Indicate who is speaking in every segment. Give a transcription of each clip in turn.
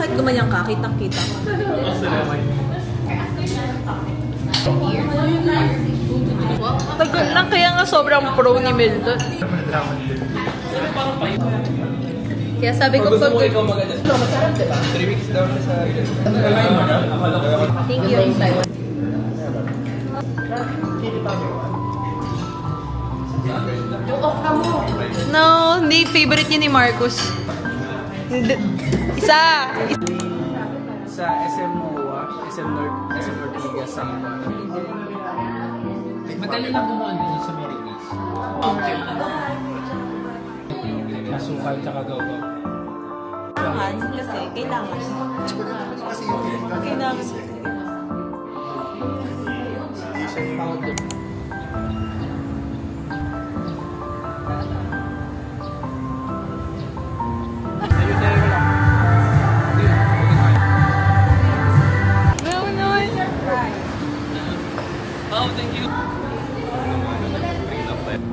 Speaker 1: Kahit gumanyan ka, kitang-kita.
Speaker 2: Tagal lang, kaya nga sobrang pro ni Milton. Kaya sabi ko pag...
Speaker 3: ikaw mag-adjust. Masarap, diba? 3 weeks daw na sa...
Speaker 2: Thank you. No, hindi. Favorite niya ni Marcos. Isa!
Speaker 3: Sa SM MOA, SM North, SM Ortigas, Sangpa. Madali lang gumawa din sa Mericas. Asukal tsaka gaw-gaw.
Speaker 1: Kasi kailangan. Kailangan.
Speaker 3: Powder.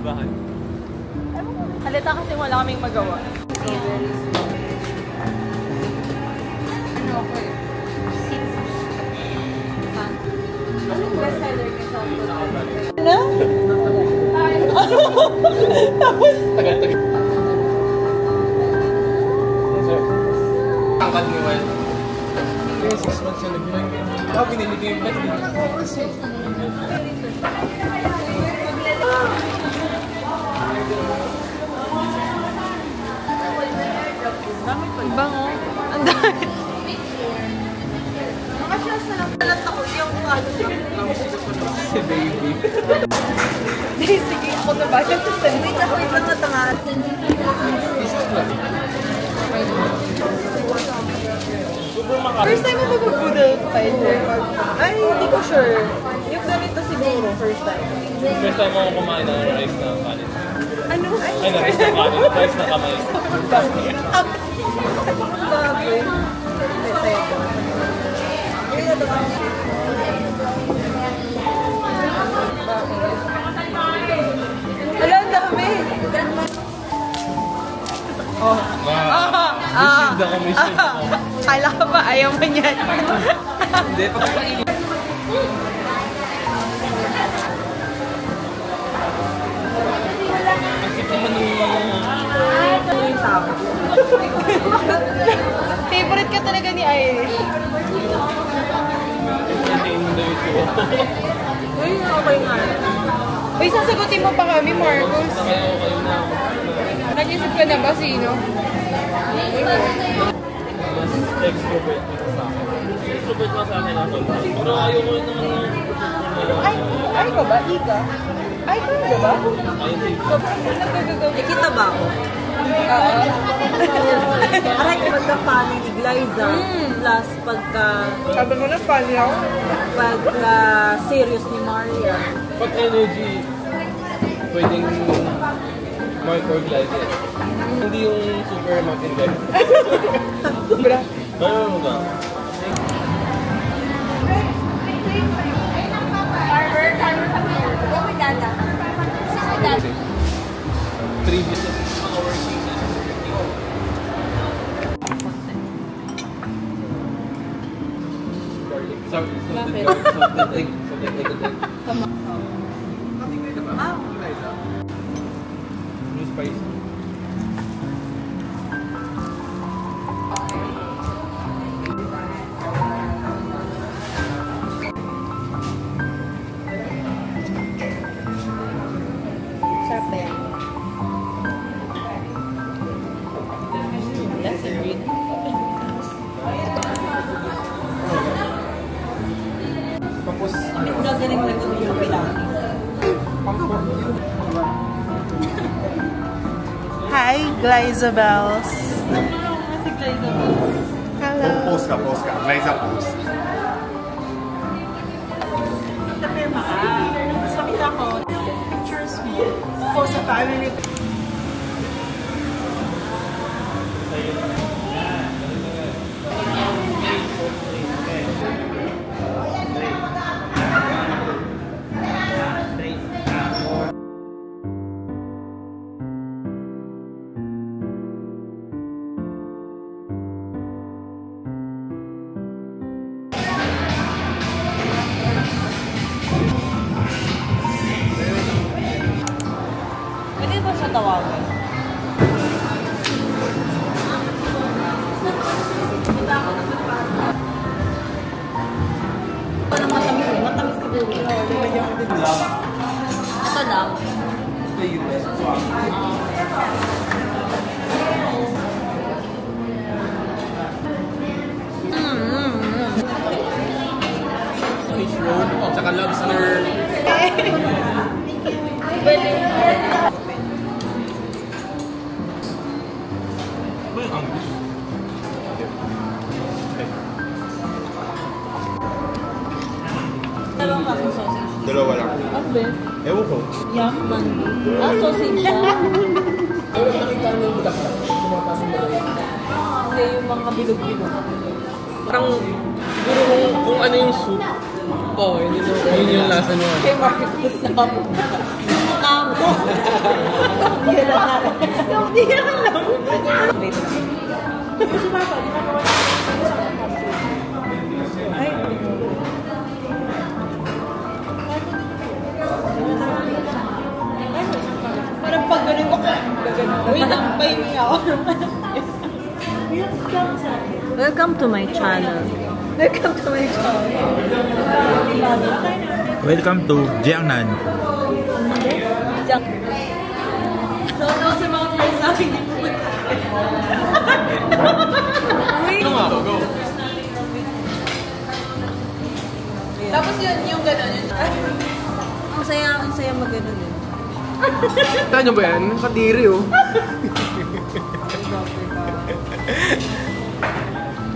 Speaker 2: Bakit? Halata kasi wala kaming magawa. Ano ako eh? Anong bestseller ka sa ano?
Speaker 3: Tagal-tagal. Tangkad mo ba? Kaya 6 months siya nag-vlog. Ako pinili ko yung vlog.
Speaker 2: Bango. Ang dami.
Speaker 1: Nalat ako yung
Speaker 3: Si baby.
Speaker 2: Sige, ako na ba?
Speaker 1: wait lang na tangaan.
Speaker 2: First time mo mag-poodle fighter?
Speaker 1: Ay, hindi ko sure. Yung ganito siguro, first time.
Speaker 3: First time ako kumain ng rice na kanin.
Speaker 1: Ano?
Speaker 3: Ay, na rice na kanin. Rice na kamay.
Speaker 1: Bagay.
Speaker 2: Ala, ang dami. Oh.
Speaker 3: Mission ako, mission ako.
Speaker 2: Kala ka ba? Ayaw mo niyan.
Speaker 3: Hindi, pagkakainin.
Speaker 2: Favorite ka talaga ni Irish.
Speaker 1: Uy, okay nga.
Speaker 2: Uy, sasagutin mo pa kami, Marcos. Nag-isip ka na ba sino?
Speaker 3: Mas extrovert ka sa akin. Extrovert ka sa akin ako. Pero ayoko naman
Speaker 2: Ay ka ba? Ika? Ay ka ba ba?
Speaker 1: Kita ba ako?
Speaker 2: Oo.
Speaker 1: Aray, pagka-funny ni Glyza, plus
Speaker 2: Sabi mo na funny ako.
Speaker 1: pagka-serious ni Maria.
Speaker 3: pag energy, pwedeng Mark or Glyde. Hindi yung super Martin guy.
Speaker 2: Sobra.
Speaker 3: Ano mo ba? Previous mga working salted egg. New spice.
Speaker 2: Sarap ba yan? That's a green.
Speaker 3: Tapos,
Speaker 1: Gagaling na gawin yung Pilates.
Speaker 2: Hi, Glyzabels. Hello.
Speaker 4: Post ka. Glyza post.
Speaker 1: Tapirma ka. Sabi ako, pictures mo. Post sa family.
Speaker 2: ba sa tawagan? Parang matamis eh. Matamis siguro. Ito lang.
Speaker 3: Fish roll, tsaka lobster.
Speaker 2: Dalawang kasong sausage.
Speaker 4: Dalawa lang.
Speaker 2: Abe.
Speaker 4: Ewan ko.
Speaker 2: Yum, mango. Ah, sausage siya.
Speaker 3: Nakita niyo yung bulaklak. Tumapasok ba rin?
Speaker 2: Hindi, yung mga bilog-bilog.
Speaker 3: Parang, siguro kung ano yung soup. Oo, yun yung lasa nyo.
Speaker 2: Kay Marcus na ako. Namo. Hindi lang ako. Hindi lang lang.
Speaker 1: Kasi Papa, di ba gawa ay,
Speaker 2: Parang pag ganun ko, wait, pahingi ako. Welcome to my channel. Welcome to my channel.
Speaker 4: Welcome to Jiangnan.
Speaker 2: Shout out sa mga friends natin dito.
Speaker 3: Ano nga? Go.
Speaker 2: Tapos yun, yung gano'n yun. Ang saya mag-gano'n yun.
Speaker 3: Kita nyo ba yan? Kadiri oh.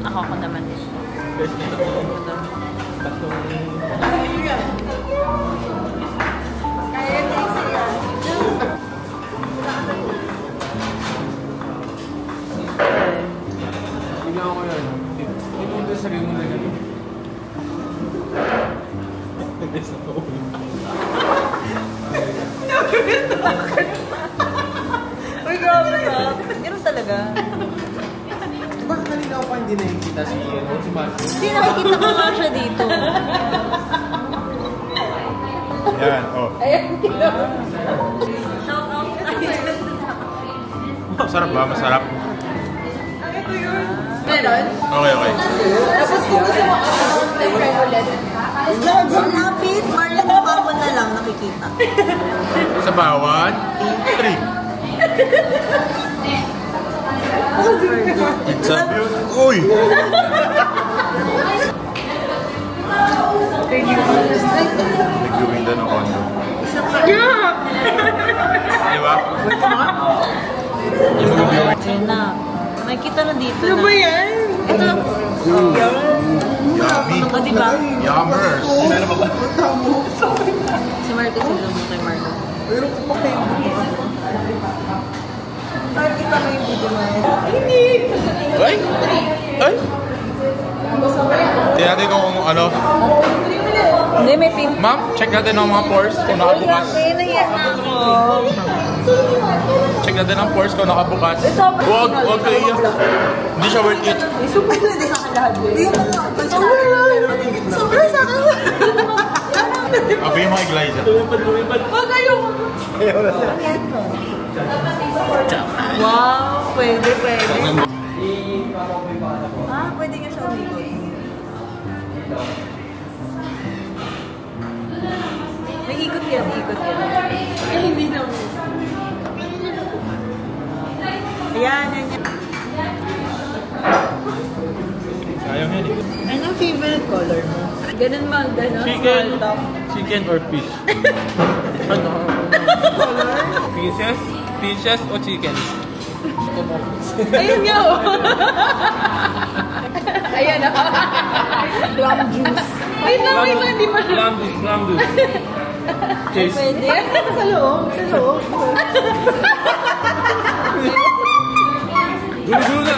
Speaker 2: Ako naman.
Speaker 3: Tingnan ko yan. Hindi mo ito sabihin mo na gano'n. Nag-guess ako.
Speaker 2: Uy, grabe ka. Ganun talaga.
Speaker 3: Bakit kanina ko pa hindi nakikita si Marco?
Speaker 2: Hindi, nakikita ko nga siya dito.
Speaker 4: Yan, oh.
Speaker 2: Ayan, shout out.
Speaker 4: Masarap ba? Masarap?
Speaker 2: Meron?
Speaker 4: Okay, okay.
Speaker 2: Tapos kung gusto mo, try ulit. Lapit, Marlon, mukha mo na lang nakikita.
Speaker 4: Sa bawat 3. Pizza. Uy! Nag-gawin ng condo.
Speaker 2: Yeah!
Speaker 4: Diba?
Speaker 2: Ayun na. Makikita na dito na.
Speaker 1: ano ba yan?
Speaker 2: Ito.
Speaker 4: Yummy.
Speaker 2: O, diba?
Speaker 4: Yummers.
Speaker 2: Si Marcos yung mo kay Marcos.
Speaker 1: Bakit kita mo yung video mo?
Speaker 4: Ay! Ay! Tingnan natin kung ano.
Speaker 2: Hindi, may pink.
Speaker 4: Ma'am, check natin ang mga pores kung nakabukas.
Speaker 2: May naiyak na ako.
Speaker 4: Check natin ang pores kung nakabukas. Huwag kayo iyak. Hindi siya worth it.
Speaker 1: Super na din sa lahat. Hindi mo nga. Super sa akin.
Speaker 4: Abi yung mga Glyza.
Speaker 1: Huwag kayo.
Speaker 2: Wow, pwede. Ah, pwede nga siya umikot. May ikot yan.
Speaker 1: Ay, hindi na.
Speaker 2: Ayan.
Speaker 4: Sayang yan eh.
Speaker 2: Anong favorite color mo? Ganun mo, gano'n.
Speaker 3: Chicken or fish? Ano? Fishes o chicken?
Speaker 2: Ayun nga oh. Ayan oh. Plum juice. Wait lang, di ba?
Speaker 3: Lamb juice. Chase.
Speaker 2: Pwede.
Speaker 1: Sa loob.
Speaker 3: Gulo na!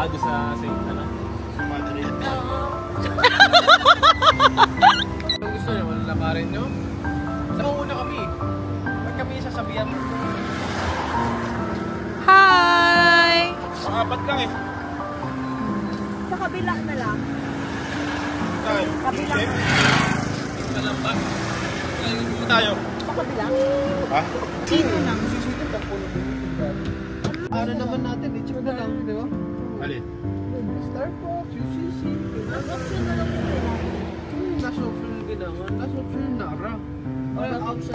Speaker 3: Doon sa ano? Kung gusto nyo, lakarin nyo. Saka una kami. Ba't kami sasabihan mo?
Speaker 2: Hi!
Speaker 4: Pangapat lang eh.
Speaker 1: Sa kabila na lang.
Speaker 4: Saan?
Speaker 1: Kabila.
Speaker 3: Ito na lang ba?
Speaker 4: Tayo. Ha?
Speaker 1: Sino lang? Susunod ang pulo.
Speaker 3: Ano naman natin, i-check na lang, di ba?
Speaker 4: Alin?
Speaker 3: Starbucks, UCC. Last option yung ginawa. Last option yung Nara.
Speaker 2: Walang option.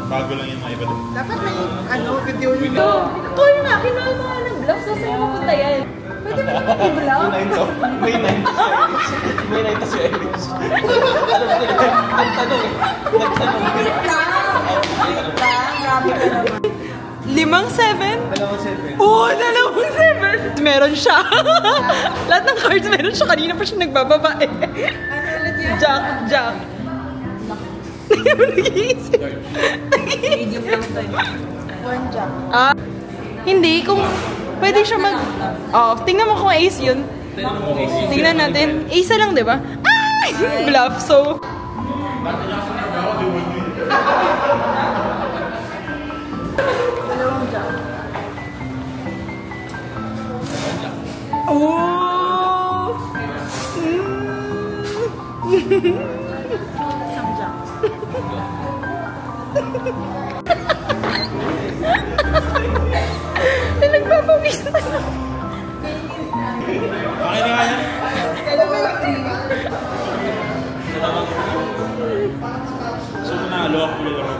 Speaker 4: Bago lang yung mga iba doon.
Speaker 1: Dapat may video nyo.
Speaker 2: Ito! Call na! Kinuha mo nga ng bluff. Saan sa'yo mapunta yan? Pwede mo naman i-bluff?
Speaker 3: May 9 to si Elvis. Nagtanong eh.
Speaker 2: Wait lang! Grabe ka naman.
Speaker 1: 5-7?
Speaker 3: 2-7.
Speaker 1: Oo, 2-7! Meron siya. Lahat ng cards meron siya. Kanina pa siya nagbababa eh.
Speaker 2: Ano ulit yan?
Speaker 1: Jack. Hindi mo nag-iisip.
Speaker 2: Medium lang ito eh. 1 jack.
Speaker 1: Hindi, kung pwede siya mag... tingnan mo kung ace yun. Tingnan natin. Ace lang, di ba? Bluff, so...
Speaker 2: Dalawang jack.
Speaker 1: Oh!
Speaker 2: Isang jack.
Speaker 1: Nagpapawis na lang.
Speaker 4: Okay na nga yan? So, nanalo ako ulit ako.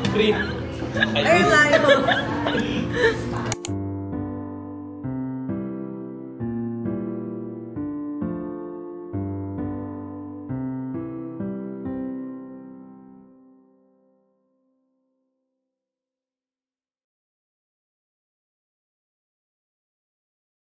Speaker 3: Free.
Speaker 2: Ay, layo.